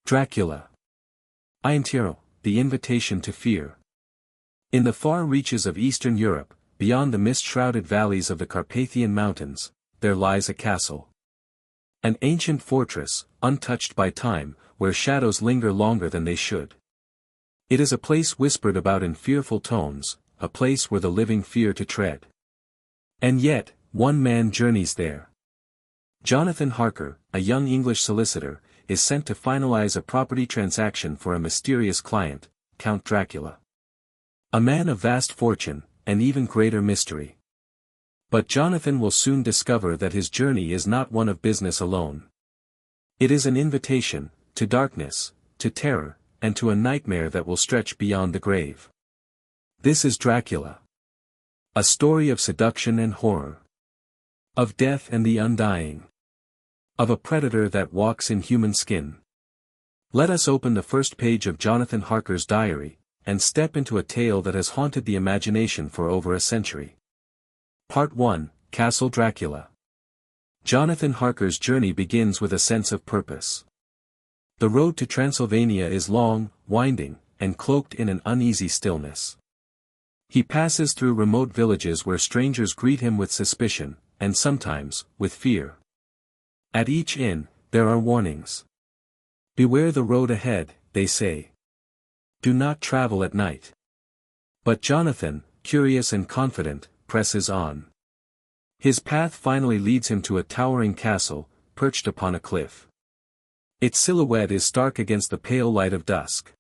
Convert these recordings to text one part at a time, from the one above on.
Dracula. Eintiero, the invitation to fear. In the far reaches of Eastern Europe, beyond the mist-shrouded valleys of the Carpathian Mountains, there lies a castle. An ancient fortress, untouched by time, where shadows linger longer than they should. It is a place whispered about in fearful tones, a place where the living fear to tread. And yet, one man journeys there. Jonathan Harker, a young English solicitor, is sent to finalize a property transaction for a mysterious client, Count Dracula. A man of vast fortune, and even greater mystery. But Jonathan will soon discover that his journey is not one of business alone. It is an invitation, to darkness, to terror, and to a nightmare that will stretch beyond the grave. This is Dracula. A story of seduction and horror. Of death and the undying. Of a predator that walks in human skin. Let us open the first page of Jonathan Harker's diary, and step into a tale that has haunted the imagination for over a century. Part 1, Castle Dracula. Jonathan Harker's journey begins with a sense of purpose. The road to Transylvania is long, winding, and cloaked in an uneasy stillness. He passes through remote villages where strangers greet him with suspicion, and sometimes, with fear. At each inn, there are warnings. Beware the road ahead, they say. Do not travel at night. But Jonathan, curious and confident, presses on. His path finally leads him to a towering castle, perched upon a cliff. Its silhouette is stark against the pale light of dusk.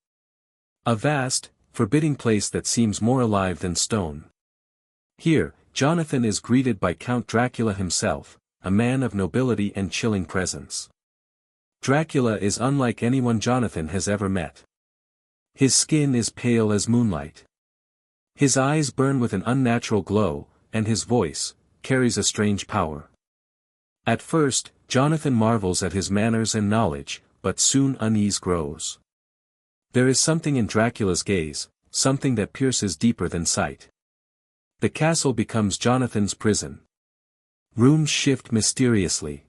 A vast, forbidding place that seems more alive than stone. Here, Jonathan is greeted by Count Dracula himself, a man of nobility and chilling presence. Dracula is unlike anyone Jonathan has ever met. His skin is pale as moonlight. His eyes burn with an unnatural glow, and his voice carries a strange power. At first, Jonathan marvels at his manners and knowledge, but soon unease grows. There is something in Dracula's gaze, something that pierces deeper than sight. The castle becomes Jonathan's prison. Rooms shift mysteriously.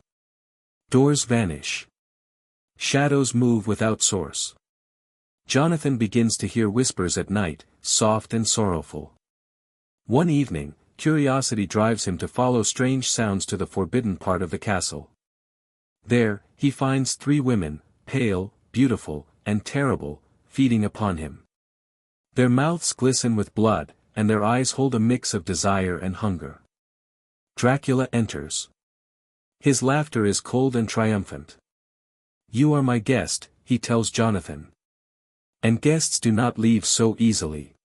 Doors vanish. Shadows move without source. Jonathan begins to hear whispers at night, soft and sorrowful. One evening, curiosity drives him to follow strange sounds to the forbidden part of the castle. There, he finds 3 women, pale, beautiful, and terrible, feeding upon him. Their mouths glisten with blood, and their eyes hold a mix of desire and hunger. Dracula enters. His laughter is cold and triumphant. "You are my guest," he tells Jonathan. And guests do not leave so easily.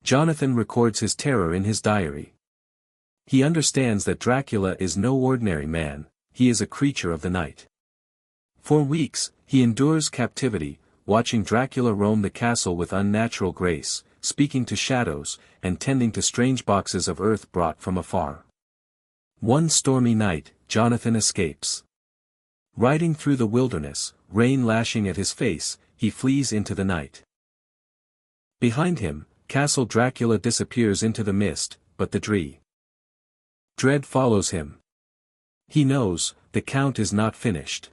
Jonathan records his terror in his diary. He understands that Dracula is no ordinary man, he is a creature of the night. For weeks, he endures captivity, watching Dracula roam the castle with unnatural grace, speaking to shadows, and tending to strange boxes of earth brought from afar. One stormy night, Jonathan escapes. Riding through the wilderness, rain lashing at his face, he flees into the night. Behind him, Castle Dracula disappears into the mist, but the dread follows him. He knows, the Count is not finished.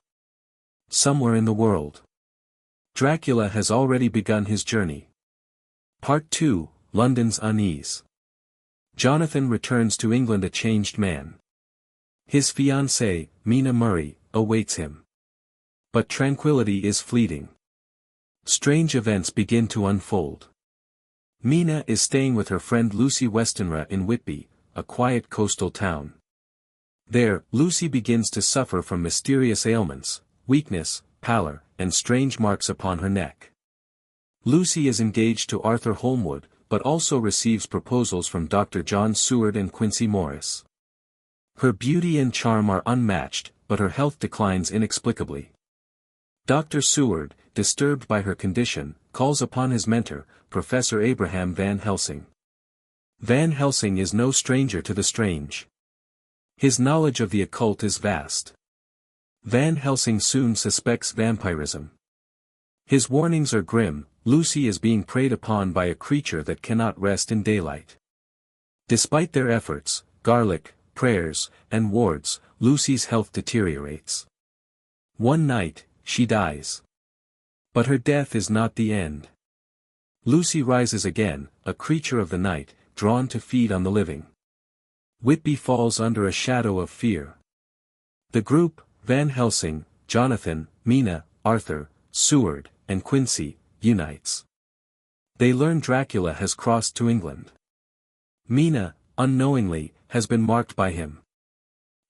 Somewhere in the world, Dracula has already begun his journey. Part 2, London's Unease. Jonathan returns to England a changed man. His fiancée, Mina Murray, awaits him. But tranquility is fleeting. Strange events begin to unfold. Mina is staying with her friend Lucy Westenra in Whitby, a quiet coastal town. There, Lucy begins to suffer from mysterious ailments, weakness, pallor, and strange marks upon her neck. Lucy is engaged to Arthur Holmwood, but also receives proposals from Dr. John Seward and Quincy Morris. Her beauty and charm are unmatched, but her health declines inexplicably. Dr. Seward, disturbed by her condition, calls upon his mentor, Professor Abraham Van Helsing. Van Helsing is no stranger to the strange. His knowledge of the occult is vast. Van Helsing soon suspects vampirism. His warnings are grim: Lucy is being preyed upon by a creature that cannot rest in daylight. Despite their efforts, garlic, prayers, and wards, Lucy's health deteriorates. One night, she dies. But her death is not the end. Lucy rises again, a creature of the night, drawn to feed on the living. Whitby falls under a shadow of fear. The group, Van Helsing, Jonathan, Mina, Arthur, Seward, and Quincy, unites. They learn Dracula has crossed to England. Mina, unknowingly, has been marked by him.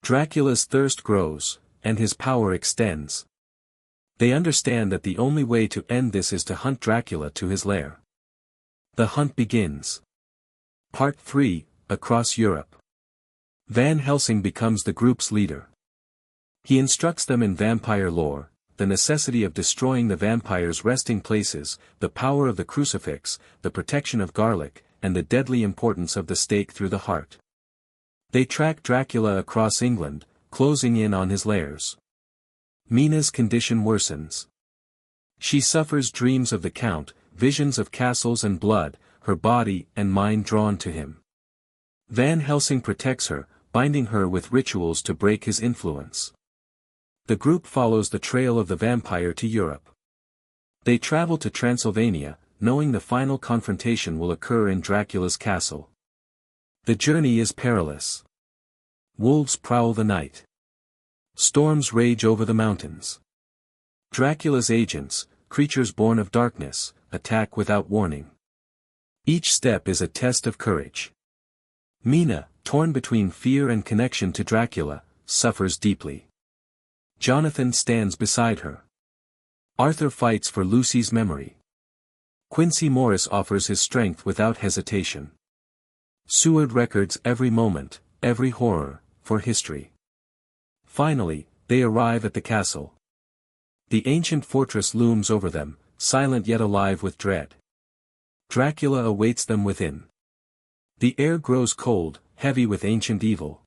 Dracula's thirst grows, and his power extends. They understand that the only way to end this is to hunt Dracula to his lair. The hunt begins. Part 3, Across Europe. Van Helsing becomes the group's leader. He instructs them in vampire lore, the necessity of destroying the vampires' resting places, the power of the crucifix, the protection of garlic, and the deadly importance of the stake through the heart. They track Dracula across England, closing in on his lairs. Mina's condition worsens. She suffers dreams of the Count, visions of castles and blood, her body and mind drawn to him. Van Helsing protects her, binding her with rituals to break his influence. The group follows the trail of the vampire to Europe. They travel to Transylvania, knowing the final confrontation will occur in Dracula's castle. The journey is perilous. Wolves prowl the night. Storms rage over the mountains. Dracula's agents, creatures born of darkness, attack without warning. Each step is a test of courage. Mina, torn between fear and connection to Dracula, suffers deeply. Jonathan stands beside her. Arthur fights for Lucy's memory. Quincy Morris offers his strength without hesitation. Seward records every moment, every horror, for history. Finally, they arrive at the castle. The ancient fortress looms over them, silent yet alive with dread. Dracula awaits them within. The air grows cold, heavy with ancient evil.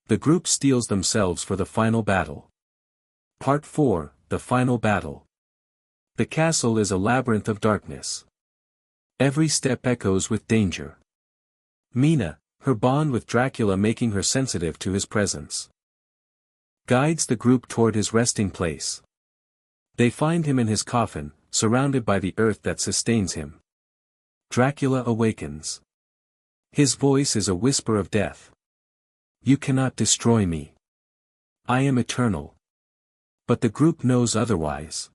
The group steels themselves for the final battle. Part 4, The Final Battle. The castle is a labyrinth of darkness. Every step echoes with danger. Mina, her bond with Dracula making her sensitive to his presence, guides the group toward his resting place. They find him in his coffin, surrounded by the earth that sustains him. Dracula awakens. His voice is a whisper of death. You cannot destroy me. I am eternal. But the group knows otherwise.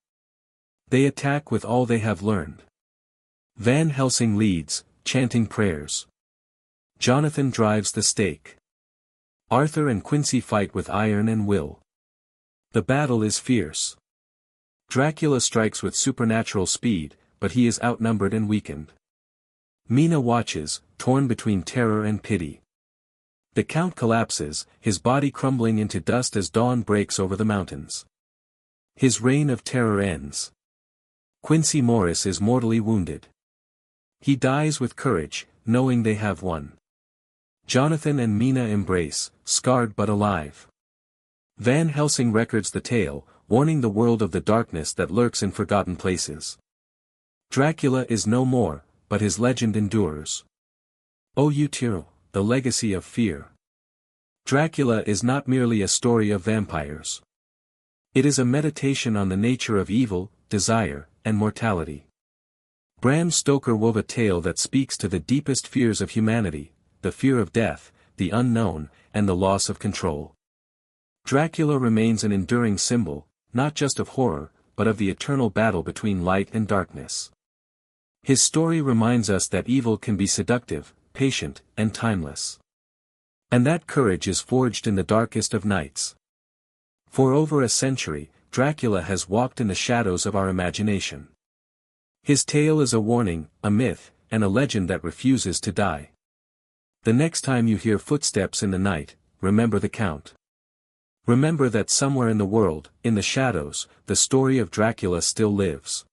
They attack with all they have learned. Van Helsing leads, chanting prayers. Jonathan drives the stake. Arthur and Quincy fight with iron and will. The battle is fierce. Dracula strikes with supernatural speed, but he is outnumbered and weakened. Mina watches, torn between terror and pity. The Count collapses, his body crumbling into dust as dawn breaks over the mountains. His reign of terror ends. Quincy Morris is mortally wounded. He dies with courage, knowing they have won. Jonathan and Mina embrace, scarred but alive. Van Helsing records the tale, warning the world of the darkness that lurks in forgotten places. Dracula is no more, but his legend endures. O Utero, the legacy of fear. Dracula is not merely a story of vampires. It is a meditation on the nature of evil, desire, and mortality. Bram Stoker wove a tale that speaks to the deepest fears of humanity, the fear of death, the unknown, and the loss of control. Dracula remains an enduring symbol, not just of horror, but of the eternal battle between light and darkness. His story reminds us that evil can be seductive, patient, and timeless. And that courage is forged in the darkest of nights. For over a century, Dracula has walked in the shadows of our imagination. His tale is a warning, a myth, and a legend that refuses to die. The next time you hear footsteps in the night, remember the Count. Remember that somewhere in the world, in the shadows, the story of Dracula still lives.